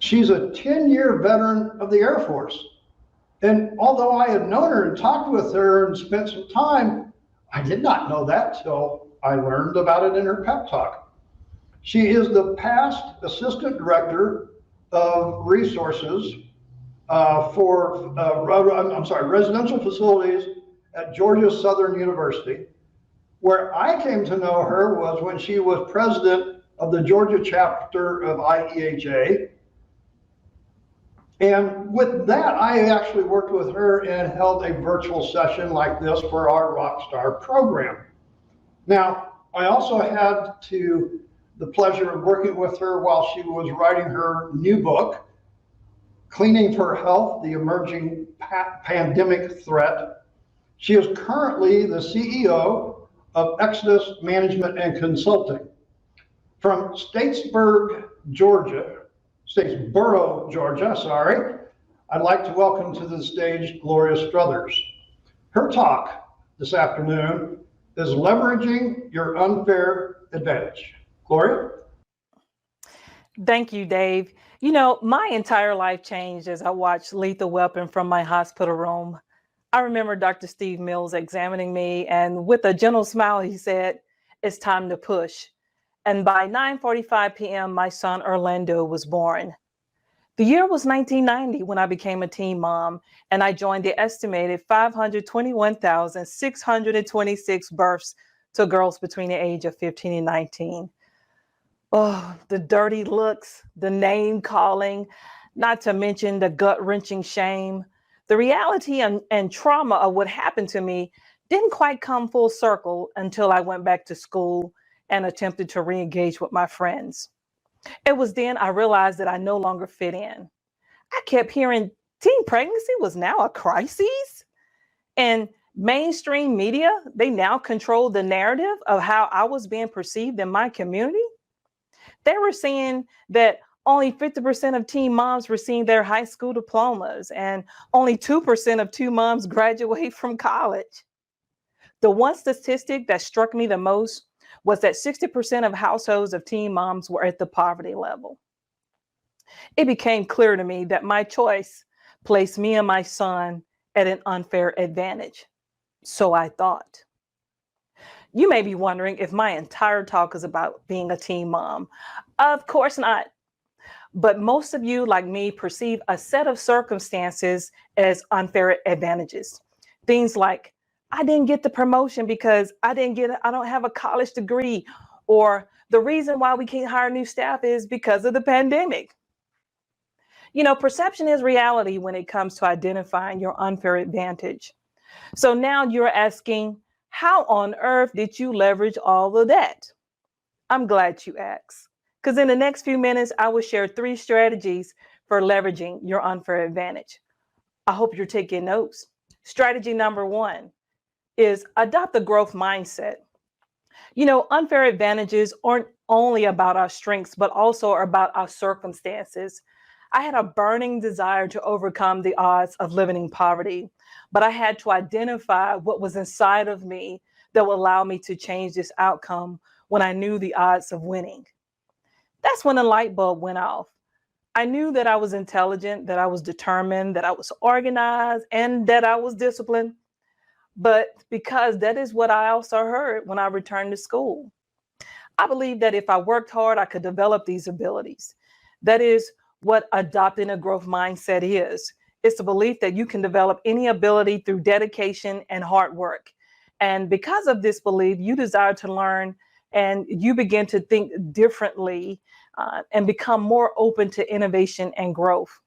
She's a 10-year veteran of the Air Force. And although I had known her and talked with her and spent some time, I did not know that till I learned about it in her pep talk. She is the past assistant director of resources residential facilities at Georgia Southern University. Where I came to know her was when she was president of the Georgia chapter of IEHA. And with that, I actually worked with her and held a virtual session like this for our Rockstar program. Now, I also had the pleasure of working with her while she was writing her new book, Cleaning for Health, the Emerging Pandemic Threat. She is currently the CEO of Exodus Management and Consulting. From Statesboro, Georgia, I'd like to welcome to the stage Gloria Strauthers. Her talk this afternoon is Leveraging Your Unfair Advantage. Gloria? Thank you, Dave. You know, my entire life changed as I watched Lethal Weapon from my hospital room. I remember Dr. Steve Mills examining me, and with a gentle smile, he said, "It's time to push." And by 9:45 p.m., my son Orlando was born. The year was 1990 when I became a teen mom, and I joined the estimated 521,626 births to girls between the age of 15 and 19. Oh, the dirty looks, the name calling, not to mention the gut-wrenching shame. The reality and trauma of what happened to me didn't quite come full circle until I went back to school and attempted to re-engage with my friends. It was then I realized that I no longer fit in. I kept hearing teen pregnancy was now a crisis. And mainstream media, they now controlled the narrative of how I was being perceived in my community. They were saying that only 50% of teen moms receive their high school diplomas and only 2% of teen moms graduate from college. The one statistic that struck me the most was that 60% of households of teen moms were at the poverty level. It became clear to me that my choice placed me and my son at an unfair advantage. So I thought. You may be wondering if my entire talk is about being a teen mom. Of course not. But most of you, like me, perceive a set of circumstances as unfair advantages. Things like, I didn't get the promotion because I don't have a college degree, or the reason why we can't hire new staff is because of the pandemic. You know, perception is reality when it comes to identifying your unfair advantage. So now you're asking, how on earth did you leverage all of that? I'm glad you asked, because in the next few minutes, I will share 3 strategies for leveraging your unfair advantage. I hope you're taking notes. Strategy number 1 is adopt a growth mindset. You know, unfair advantages aren't only about our strengths, but also about our circumstances. I had a burning desire to overcome the odds of living in poverty, but I had to identify what was inside of me that would allow me to change this outcome when I knew the odds of winning. That's when the light bulb went off. I knew that I was intelligent, that I was determined, that I was organized, and that I was disciplined. But because that is what I also heard when I returned to school. I believe that if I worked hard, I could develop these abilities. That is what adopting a growth mindset is. It's the belief that you can develop any ability through dedication and hard work. And because of this belief, you desire to learn and you begin to think differently and become more open to innovation and growth.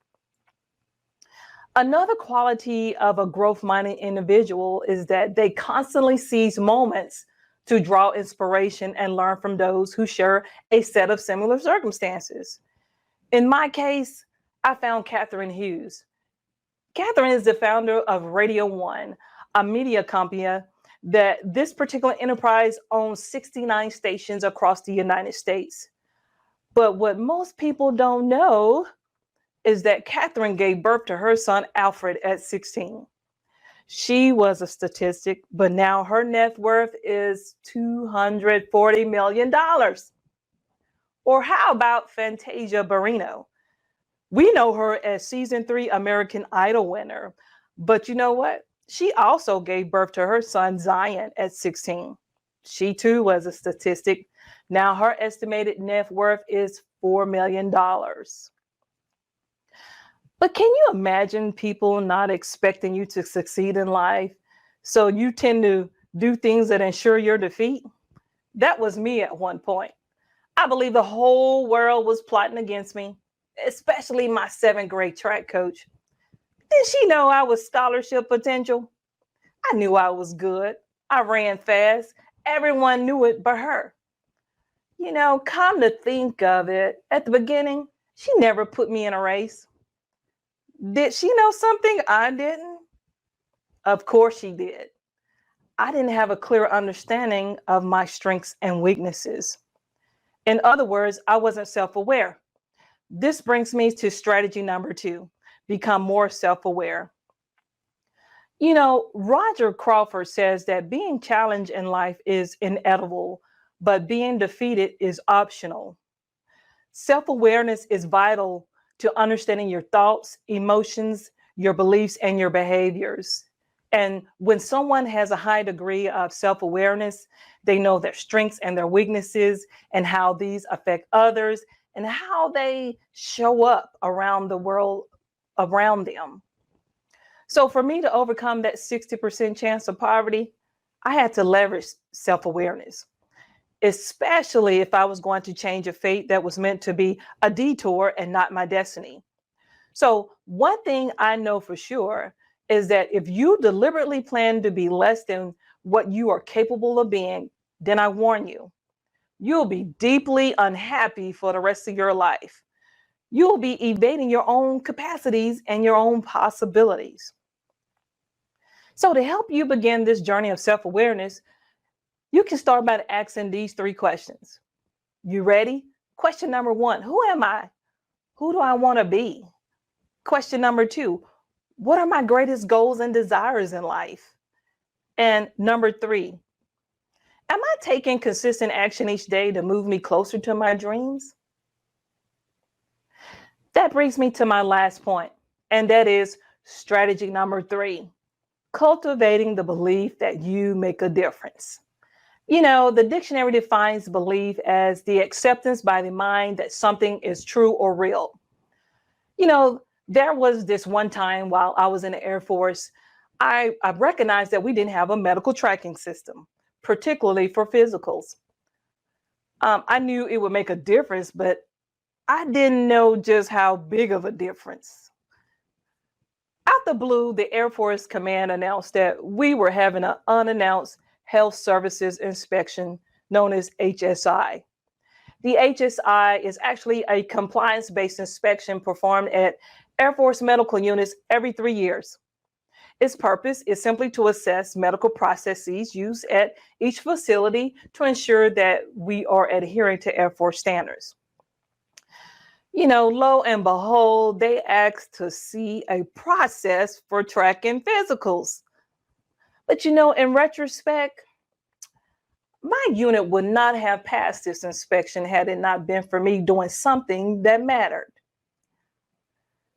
Another quality of a growth-minded individual is that they constantly seize moments to draw inspiration and learn from those who share a set of similar circumstances. In my case, I found Catherine Hughes. Catherine is the founder of Radio One, a media company that this particular enterprise owns 69 stations across the United States. But what most people don't know is that Catherine gave birth to her son, Alfred, at 16. She was a statistic, but now her net worth is $240 million. Or how about Fantasia Barrino? We know her as season 3 American Idol winner, but you know what? She also gave birth to her son Zion at 16. She too was a statistic. Now her estimated net worth is $4 million. But can you imagine people not expecting you to succeed in life? So you tend to do things that ensure your defeat? That was me at one point. I believe the whole world was plotting against me, especially my 7th grade track coach. Did she know I was scholarship potential? I knew I was good. I ran fast. Everyone knew it but her. Come to think of it, at the beginning, she never put me in a race. Did she know something I didn't? Of course she did. I didn't have a clear understanding of my strengths and weaknesses. In other words, I wasn't self-aware. This brings me to strategy number 2, become more self-aware. Roger Crawford says that being challenged in life is inevitable, but being defeated is optional. Self-awareness is vital to understanding your thoughts, emotions, your beliefs, and your behaviors. And when someone has a high degree of self-awareness, they know their strengths and their weaknesses and how these affect others and how they show up around the world around them. So for me to overcome that 60% chance of poverty, I had to leverage self-awareness, especially if I was going to change a fate that was meant to be a detour and not my destiny. So one thing I know for sure is that if you deliberately plan to be less than what you are capable of being, then I warn you, you'll be deeply unhappy for the rest of your life. You'll be evading your own capacities and your own possibilities. So to help you begin this journey of self-awareness, you can start by asking these 3 questions. You ready? Question number 1, who am I? Who do I want to be? Question number 2, what are my greatest goals and desires in life? And number 3, am I taking consistent action each day to move me closer to my dreams? That brings me to my last point, and that is strategy number 3, cultivating the belief that you make a difference. The dictionary defines belief as the acceptance by the mind that something is true or real. There was this one time while I was in the Air Force, I recognized that we didn't have a medical tracking system, particularly for physicals. I knew it would make a difference, but I didn't know just how big of a difference. Out the blue, the Air Force Command announced that we were having an unannounced health services inspection known as HSI. The HSI is actually a compliance-based inspection performed at Air Force medical units every 3 years. Its purpose is simply to assess medical processes used at each facility to ensure that we are adhering to Air Force standards. Lo and behold, they asked to see a process for tracking physicals. But in retrospect, my unit would not have passed this inspection had it not been for me doing something that mattered.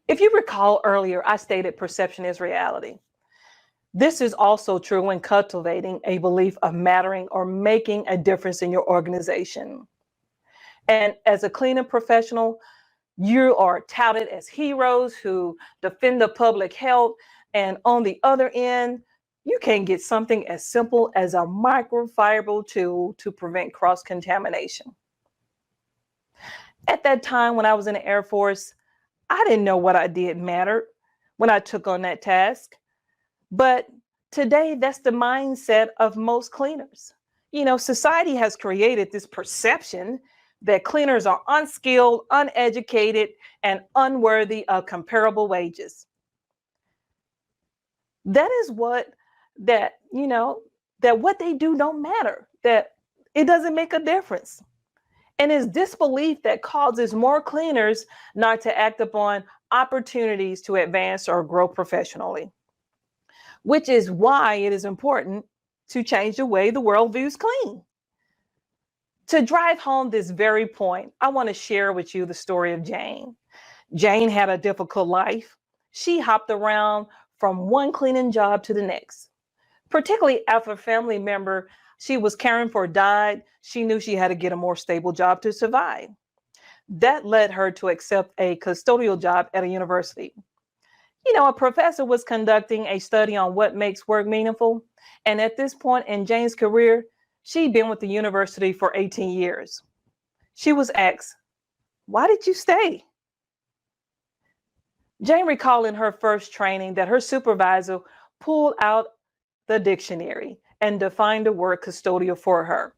If you recall earlier, I stated perception is reality. This is also true when cultivating a belief of mattering or making a difference in your organization. And as a cleaning professional, you are touted as heroes who defend the public health. And on the other end, you can get something as simple as a microfibril tool to prevent cross-contamination. At that time, when I was in the Air Force, I didn't know what I did mattered when I took on that task. But today, that's the mindset of most cleaners. Society has created this perception that cleaners are unskilled, uneducated, and unworthy of comparable wages. That is what what they do don't matter, that it doesn't make a difference. And it's this belief that causes more cleaners not to act upon opportunities to advance or grow professionally, which is why it is important to change the way the world views clean. To drive home this very point, I want to share with you the story of Jane. Jane had a difficult life. She hopped around from one cleaning job to the next. Particularly after a family member she was caring for died, she knew she had to get a more stable job to survive. That led her to accept a custodial job at a university. A professor was conducting a study on what makes work meaningful. And at this point in Jane's career, she'd been with the university for 18 years. She was asked, "Why did you stay?" Jane recalled in her first training that her supervisor pulled out the dictionary and defined the word custodial for her.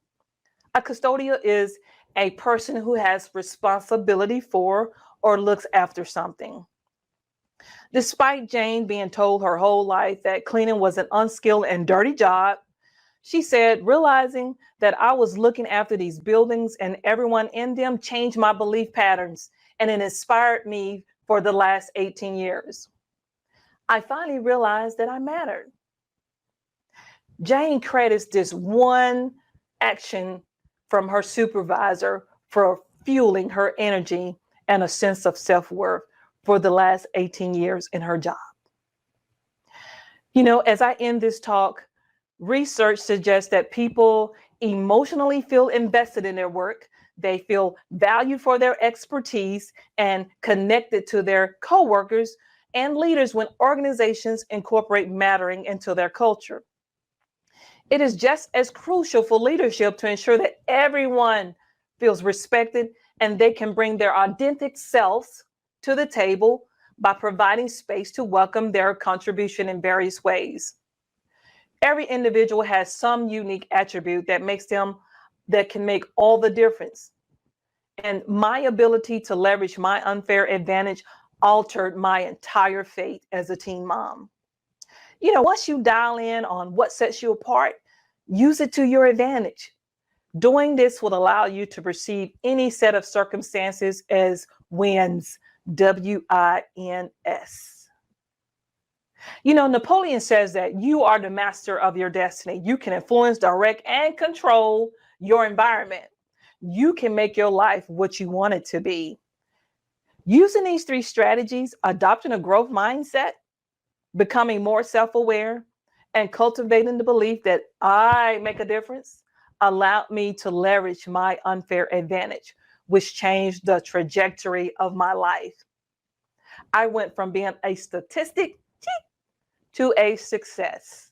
A custodial is a person who has responsibility for or looks after something. Despite Jane being told her whole life that cleaning was an unskilled and dirty job, she said, realizing that I was looking after these buildings and everyone in them changed my belief patterns, and it inspired me for the last 18 years. I finally realized that I mattered. Jane credits this one action from her supervisor for fueling her energy and a sense of self-worth for the last 18 years in her job. As I end this talk, research suggests that people emotionally feel invested in their work. They feel valued for their expertise and connected to their coworkers and leaders when organizations incorporate mattering into their culture. It is just as crucial for leadership to ensure that everyone feels respected and they can bring their authentic selves to the table by providing space to welcome their contribution in various ways. Every individual has some unique attribute that can make all the difference. And my ability to leverage my unfair advantage altered my entire fate as a teen mom. Once you dial in on what sets you apart, use it to your advantage. Doing this will allow you to perceive any set of circumstances as wins, WINS. Napoleon says that you are the master of your destiny. You can influence, direct, and control your environment. You can make your life what you want it to be. Using these 3 strategies, adopting a growth mindset, becoming more self-aware, and cultivating the belief that I make a difference, allowed me to leverage my unfair advantage, which changed the trajectory of my life. I went from being a statistic to a success,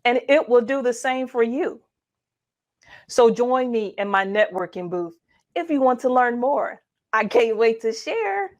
and it will do the same for you. So join me in my networking booth if you want to learn more. I can't wait to share.